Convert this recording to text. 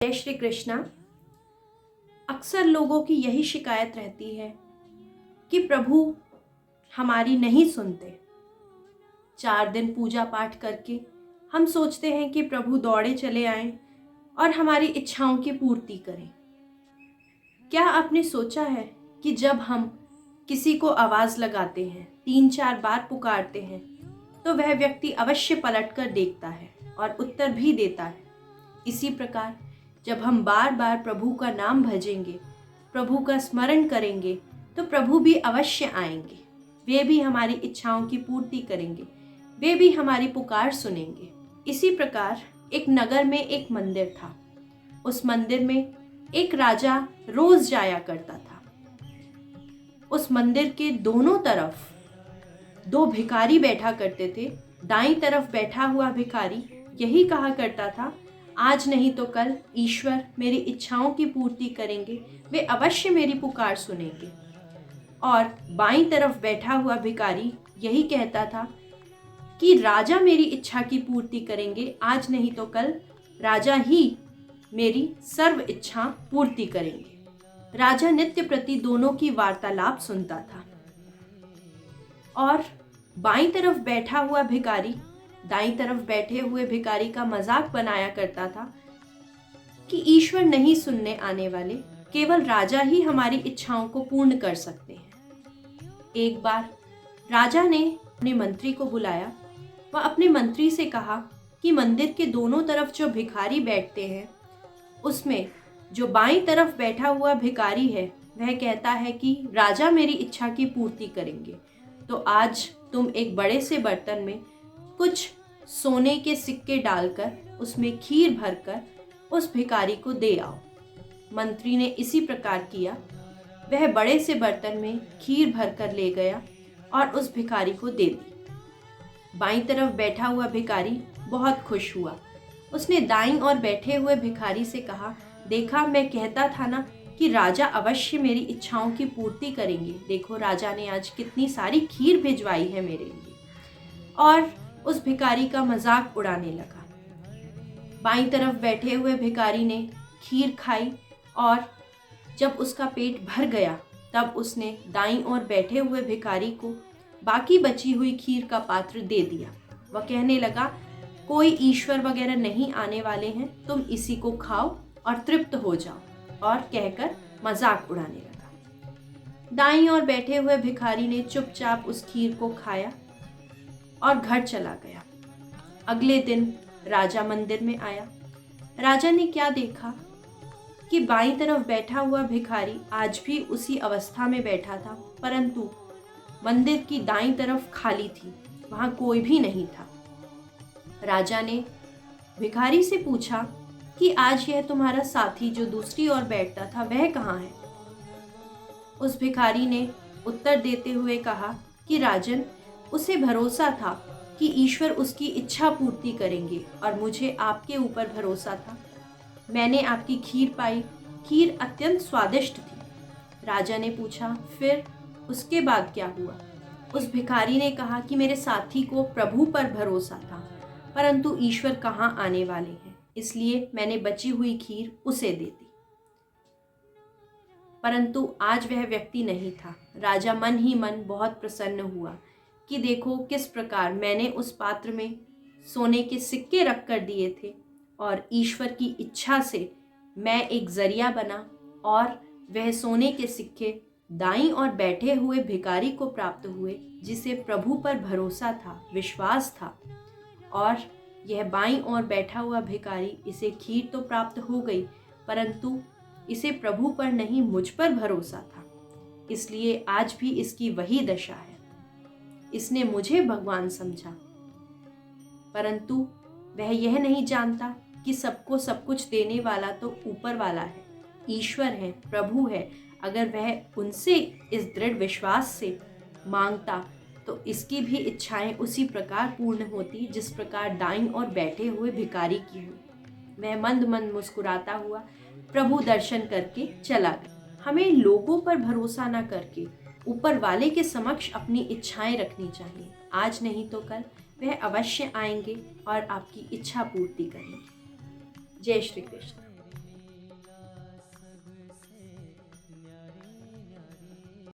जय श्री कृष्णा। अक्सर लोगों की यही शिकायत रहती है कि प्रभु हमारी नहीं सुनते। 4 दिन पूजा पाठ करके हम सोचते हैं कि प्रभु दौड़े चले आएं और हमारी इच्छाओं की पूर्ति करें। क्या आपने सोचा है कि जब हम किसी को आवाज़ लगाते हैं, 3-4 बार पुकारते हैं, तो वह व्यक्ति अवश्य पलटकर देखता है और उत्तर भी देता है। इसी प्रकार जब हम बार बार प्रभु का नाम भजेंगे, प्रभु का स्मरण करेंगे, तो प्रभु भी अवश्य आएंगे। वे भी हमारी इच्छाओं की पूर्ति करेंगे, वे भी हमारी पुकार सुनेंगे। इसी प्रकार एक नगर में एक मंदिर था। उस मंदिर में एक राजा रोज जाया करता था। उस मंदिर के दोनों तरफ 2 भिखारी बैठा करते थे। दाईं तरफ बैठा हुआ भिखारी यही कहा करता था, आज नहीं तो कल ईश्वर मेरी इच्छाओं की पूर्ति करेंगे, वे अवश्य मेरी पुकार सुनेंगे। और बाईं तरफ बैठा हुआ भिखारी यही कहता था कि राजा मेरी इच्छा की पूर्ति करेंगे, आज नहीं तो कल राजा ही मेरी सर्व इच्छा पूर्ति करेंगे। राजा नित्य प्रति दोनों की वार्तालाप सुनता था और बाईं तरफ बैठा हुआ भिखारी दाईं तरफ बैठे हुए भिखारी का मजाक बनाया करता था कि ईश्वर नहीं सुनने आने वाले, केवल राजा ही हमारी इच्छाओं को पूर्ण कर सकते हैं। एक बार राजा ने अपने मंत्री को बुलाया। वह अपने मंत्री से कहा कि मंदिर के दोनों तरफ जो भिखारी बैठते हैं, उसमें जो बाईं तरफ बैठा हुआ भिखारी है, वह कहता है कि राजा मेरी इच्छा की पूर्ति करेंगे, तो आज तुम एक बड़े से बर्तन में कुछ सोने के सिक्के डालकर उसमें खीर भरकर उस भिखारी को दे आओ। मंत्री ने इसी प्रकार किया। वह बड़े से बर्तन में खीर भरकर ले गया और उस भिखारी को दे दी। बाईं तरफ बैठा हुआ भिखारी बहुत खुश हुआ। उसने दाईं ओर बैठे हुए भिखारी से कहा, देखा, मैं कहता था ना कि राजा अवश्य मेरी इच्छाओं की पूर्ति करेंगे। देखो, राजा ने आज कितनी सारी खीर भिजवाई है मेरे लिए। और उस भिखारी का मजाक उड़ाने लगा। बाईं तरफ बैठे हुए भिखारी ने खीर खाई और जब उसका पेट भर गया, तब उसने दाईं ओर बैठे हुए भिखारी को बाकी बची हुई खीर का पात्र दे दिया। वह कहने लगा, कोई ईश्वर वगैरह नहीं आने वाले हैं, तुम इसी को खाओ और तृप्त हो जाओ, और कहकर मजाक उड़ाने लगा। दाईं ओर बैठे हुए भिखारी ने चुपचाप उस खीर को खाया और घर चला गया। अगले दिन राजा मंदिर में आया। राजा ने क्या देखा कि बाईं तरफ बैठा हुआ भिखारी आज भी उसी अवस्था में बैठा था, परंतु मंदिर की दाईं तरफ खाली थी, वहां कोई भी नहीं था। राजा ने भिखारी से पूछा कि आज यह तुम्हारा साथी जो दूसरी ओर बैठता था, वह कहाँ है? उस भिखारी ने उत्तर देते हुए कहा कि राजन, उसे भरोसा था कि ईश्वर उसकी इच्छा पूर्ति करेंगे और मुझे आपके ऊपर भरोसा था। मैंने आपकी खीर पाई, खीर अत्यंत स्वादिष्ट थी। राजा ने पूछा, फिर उसके बाद क्या हुआ? उस भिखारी ने कहा कि मेरे साथी को प्रभु पर भरोसा था, परंतु ईश्वर कहाँ आने वाले हैं, इसलिए मैंने बची हुई खीर उसे दे दी। परंतु आज वह व्यक्ति नहीं था। राजा मन ही मन बहुत प्रसन्न हुआ कि देखो किस प्रकार मैंने उस पात्र में सोने के सिक्के रख कर दिए थे और ईश्वर की इच्छा से मैं एक जरिया बना और वह सोने के सिक्के दाईं ओर बैठे हुए भिखारी को प्राप्त हुए, जिसे प्रभु पर भरोसा था, विश्वास था। और यह बाईं ओर बैठा हुआ भिखारी, इसे खीर तो प्राप्त हो गई, परंतु इसे प्रभु पर नहीं, मुझ पर भरोसा था, इसलिए आज भी इसकी वही दशा है। इसने मुझे भगवान समझा, परंतु वह यह नहीं जानता कि सबको सब कुछ देने वाला तो ऊपर वाला है, ईश्वर है, प्रभु है। अगर वह उनसे इस दृढ़ विश्वास से मांगता तो इसकी भी इच्छाएं उसी प्रकार पूर्ण होती जिस प्रकार दाईं ओर बैठे हुए भिखारी की हुई। वह मंद मंद मुस्कुराता हुआ प्रभु दर्शन करके चला गया। हमें लोगों पर भरोसा न करके ऊपर वाले के समक्ष अपनी इच्छाएं रखनी चाहिए। आज नहीं तो कल वह अवश्य आएंगे और आपकी इच्छा पूर्ति करेंगे। जय श्री कृष्ण।